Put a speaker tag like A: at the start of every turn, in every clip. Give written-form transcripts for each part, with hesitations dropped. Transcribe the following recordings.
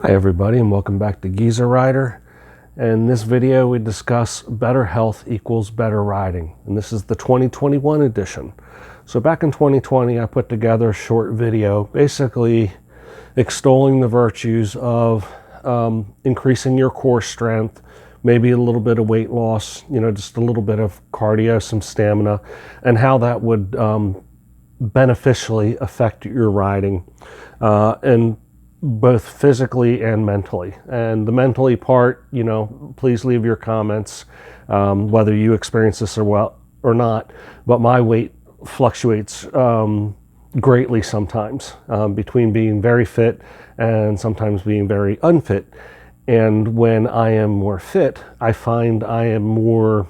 A: Hi everybody, and welcome back to Geezer Rider. In this video we discuss better health equals better riding, and this is the 2021 edition. So back in 2020 I put together a short video basically extolling the virtues of increasing your core strength, maybe a little bit of weight loss, just a little bit of cardio, some stamina, and how that would beneficially affect your riding and both physically and mentally. And the mentally part, please leave your comments whether you experience this or not. But my weight fluctuates greatly sometimes between being very fit and sometimes being very unfit. And when I am more fit, I find I am more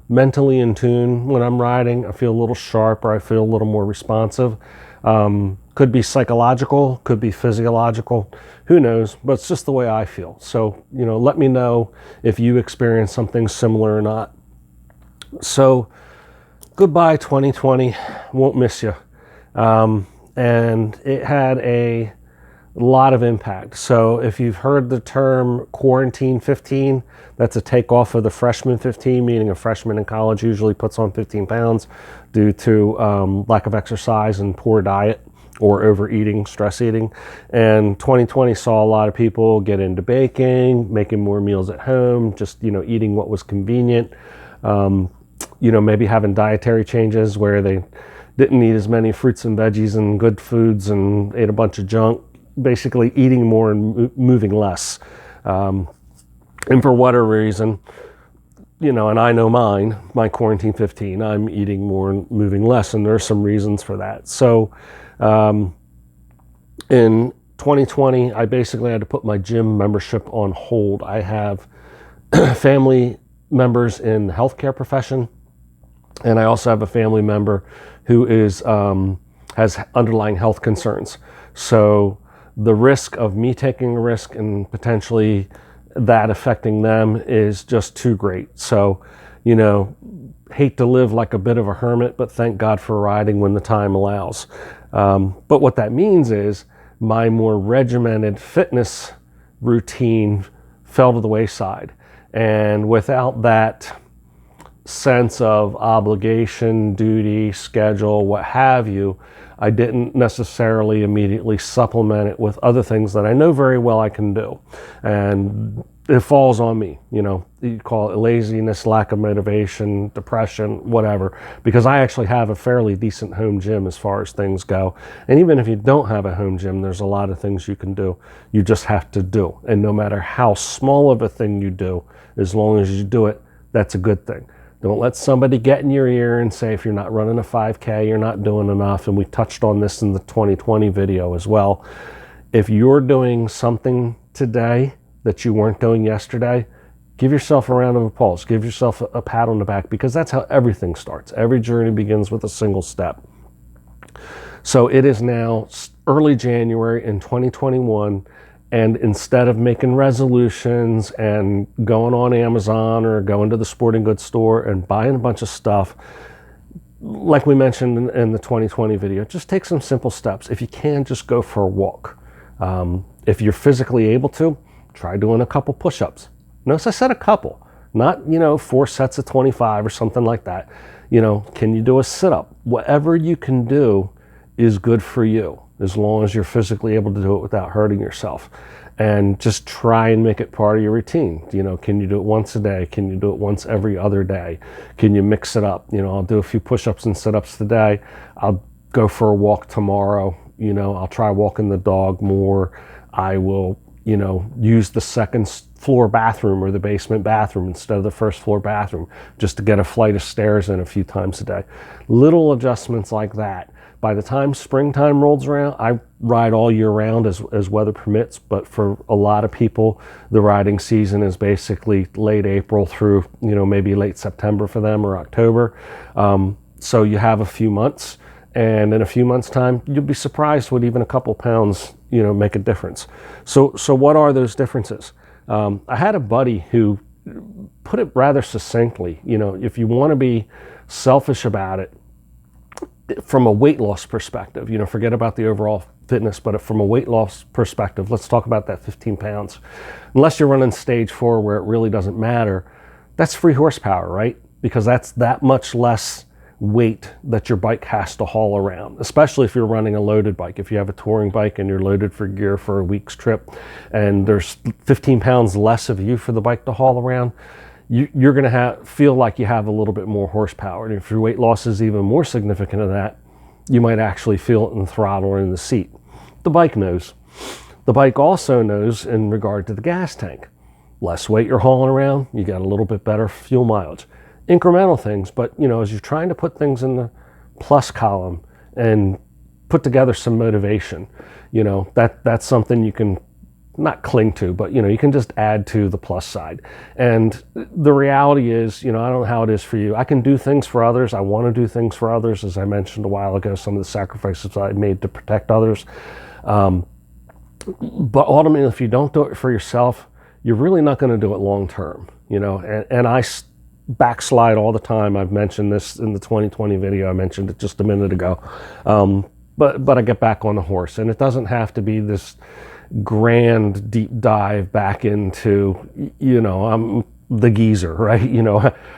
A: mentally in tune when I'm riding. I feel a little sharper, I feel a little more responsive. Could be psychological, could be physiological, who knows, but it's just the way I feel. So, let me know if you experience something similar or not. So, goodbye 2020, won't miss you. And it had a lot of impact. So if you've heard the term quarantine 15, that's a takeoff of the freshman 15, meaning a freshman in college usually puts on 15 pounds due to lack of exercise and poor diet or overeating, stress eating. And 2020 saw a lot of people get into baking, making more meals at home, just, eating what was convenient, maybe having dietary changes where they didn't eat as many fruits and veggies and good foods and ate a bunch of junk, basically eating more and moving less. And for whatever reason, and I know my quarantine 15, I'm eating more and moving less, and there's some reasons for that. So in 2020, I basically had to put my gym membership on hold. I have family members in the healthcare profession, and I also have a family member who is has underlying health concerns. So the risk of me taking a risk and potentially that affecting them is just too great. So, hate to live like a bit of a hermit, but thank God for riding when the time allows. But what that means is my more regimented fitness routine fell to the wayside. And without that sense of obligation, duty, schedule, what have you, I didn't necessarily immediately supplement it with other things that I know very well I can do. And it falls on me, you call it laziness, lack of motivation, depression, whatever, because I actually have a fairly decent home gym as far as things go. And even if you don't have a home gym, there's a lot of things you can do. You just have to do. And no matter how small of a thing you do, as long as you do it, that's a good thing. Don't let somebody get in your ear and say, if you're not running a 5K, you're not doing enough. And we touched on this in the 2020 video as well. If you're doing something today that you weren't doing yesterday, give yourself a round of applause. Give yourself a pat on the back, because that's how everything starts. Every journey begins with a single step. So it is now early January in 2021. And instead of making resolutions and going on Amazon or going to the sporting goods store and buying a bunch of stuff, like we mentioned in the 2020 video, just take some simple steps. If you can, just go for a walk. If you're physically able to, try doing a couple push-ups. Notice I said a couple, not, 4 sets of 25 or something like that. Can you do a sit-up? Whatever you can do is good for you, as long as you're physically able to do it without hurting yourself. And just try and make it part of your routine. Can you do it once a day? Can you do it once every other day? Can you mix it up? I'll do a few push-ups and sit-ups today. I'll go for a walk tomorrow. I'll try walking the dog more. I will, use the second floor bathroom or the basement bathroom instead of the first floor bathroom, just to get a flight of stairs in a few times a day. Little adjustments like that. By the time springtime rolls around, I ride all year round as weather permits, but for a lot of people, the riding season is basically late April through, maybe late September for them, or October. So you have a few months, and in a few months' time, you'll be surprised what even a couple pounds, make a difference. So what are those differences? I had a buddy who put it rather succinctly. If you want to be selfish about it, from a weight loss perspective, forget about the overall fitness, but from a weight loss perspective, let's talk about that 15 pounds. Unless you're running stage 4 where it really doesn't matter, that's free horsepower, right? Because that's that much less weight that your bike has to haul around, especially if you're running a loaded bike. If you have a touring bike and you're loaded for gear for a week's trip and there's 15 pounds less of you for the bike to haul around, you're going to feel like you have a little bit more horsepower. And if your weight loss is even more significant than that, you might actually feel it in the throttle or in the seat. The bike knows. The bike also knows in regard to the gas tank. Less weight you're hauling around, you got a little bit better fuel mileage. Incremental things, but as you're trying to put things in the plus column and put together some motivation, that's something you can not cling to, but you can just add to the plus side. And the reality is, I don't know how it is for you. I can do things for others. I want to do things for others. As I mentioned a while ago, some of the sacrifices I made to protect others. But ultimately, if you don't do it for yourself, you're really not going to do it long term, and I backslide all the time. I've mentioned this in the 2020 video. I mentioned it just a minute ago. But I get back on the horse, and it doesn't have to be this grand deep dive back into, I'm the geezer, right?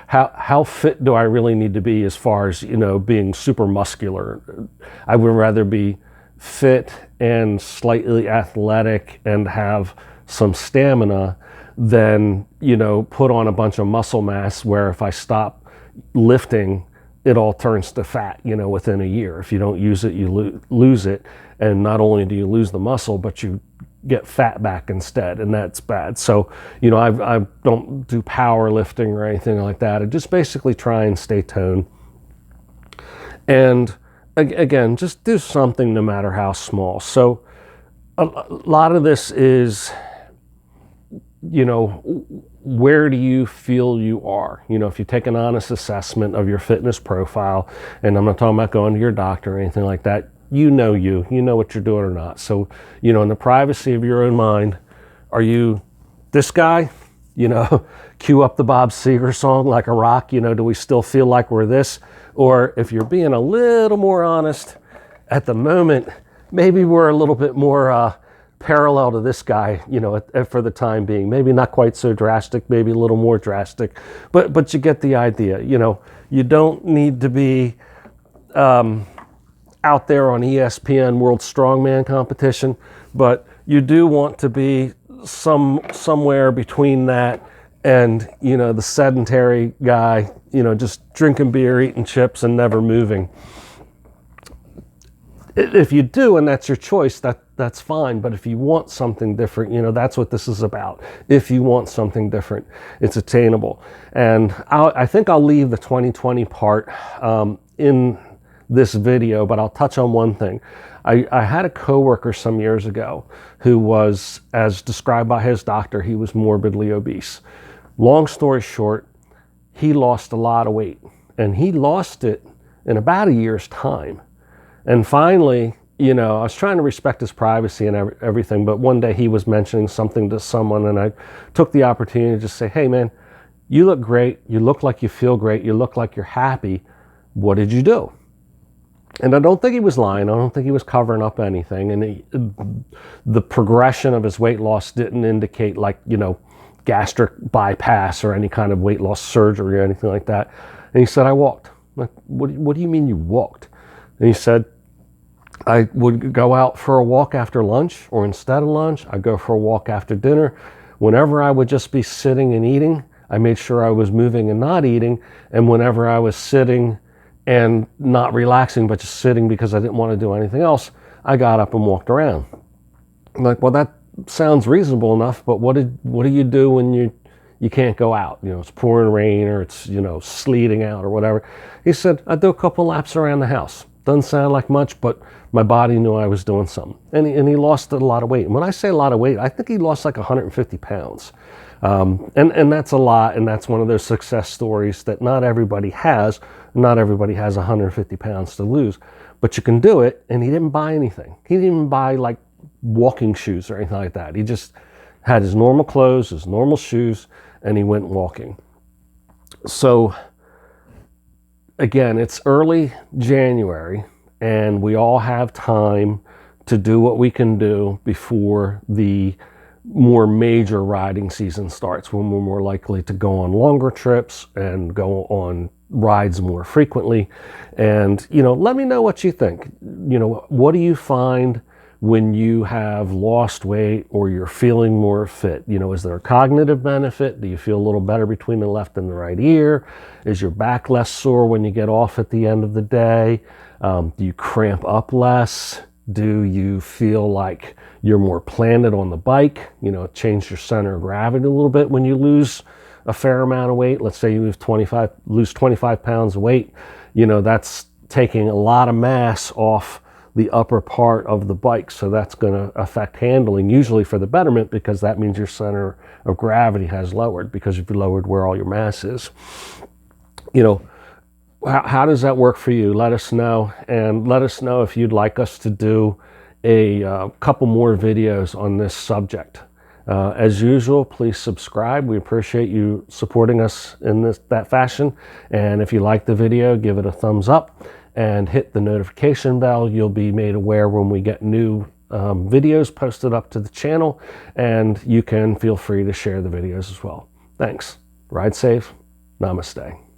A: How fit do I really need to be as far as, being super muscular? I would rather be fit and slightly athletic and have some stamina than, put on a bunch of muscle mass where if I stop lifting, it all turns to fat, within a year. If you don't use it, you lose it. And not only do you lose the muscle, but you get fat back instead, and that's bad. So, I don't do powerlifting or anything like that. I just basically try and stay toned. And again, just do something no matter how small. So a lot of this is, where do you feel you are? If you take an honest assessment of your fitness profile, and I'm not talking about going to your doctor or anything like that, you know what you're doing or not. So, in the privacy of your own mind, are you this guy? Cue up the Bob Seger song, Like a Rock. Do we still feel like we're this? Or if you're being a little more honest, at the moment, maybe we're a little bit more parallel to this guy, for the time being. Maybe not quite so drastic, maybe a little more drastic, but you get the idea. You don't need to be out there on ESPN World Strongman competition, but you do want to be somewhere between that and, the sedentary guy, just drinking beer, eating chips, and never moving. If you do, and that's your choice, that's fine. But if you want something different, that's what this is about. If you want something different, it's attainable. And I think I'll leave the 2020 part in this video, but I'll touch on one thing. I had a coworker some years ago who was, as described by his doctor, he was morbidly obese. Long story short, he lost a lot of weight, and he lost it in about a year's time. And finally, I was trying to respect his privacy and everything, but one day he was mentioning something to someone, and I took the opportunity to just say, hey man, you look great. You look like you feel great. You look like you're happy. What did you do? And I don't think he was lying. I don't think he was covering up anything. And the progression of his weight loss didn't indicate gastric bypass or any kind of weight loss surgery or anything like that. And he said, I walked. I'm like, what do you mean you walked? And he said, I would go out for a walk after lunch, or instead of lunch, I'd go for a walk after dinner. Whenever I would just be sitting and eating, I made sure I was moving and not eating. And whenever I was sitting and not relaxing, but just sitting because I didn't want to do anything else, I got up and walked around. I'm like, well, that sounds reasonable enough, but what do you do when you can't go out? It's pouring rain, or it's, sleeting out or whatever. He said, I do a couple laps around the house. Doesn't sound like much, but my body knew I was doing something. And he lost a lot of weight. And when I say a lot of weight, I think he lost like 150 pounds. And that's a lot, and that's one of those success stories that not everybody has. Not everybody has 150 pounds to lose, but you can do it. And he didn't buy anything. He didn't even buy like walking shoes or anything like that. He just had his normal clothes, his normal shoes, and he went walking. So again, it's early January, and we all have time to do what we can do before the more major riding season starts, when we're more likely to go on longer trips and go on rides more frequently. And, let me know what you think. What do you find when you have lost weight or you're feeling more fit? Is there a cognitive benefit? Do you feel a little better between the left and the right ear? Is your back less sore when you get off at the end of the day? Do you cramp up less? Do you feel like you're more planted on the bike? Change your center of gravity a little bit when you lose a fair amount of weight. Let's say you lose 25 pounds of weight. That's taking a lot of mass off the upper part of the bike. So that's going to affect handling, usually for the betterment, because that means your center of gravity has lowered, because you've lowered where all your mass is. How does that work for you? Let us know, and let us know if you'd like us to do a couple more videos on this subject. As usual, please subscribe. We appreciate you supporting us in that fashion. And if you like the video, give it a thumbs up and hit the notification bell. You'll be made aware when we get new videos posted up to the channel, and you can feel free to share the videos as well. Thanks. Ride safe. Namaste.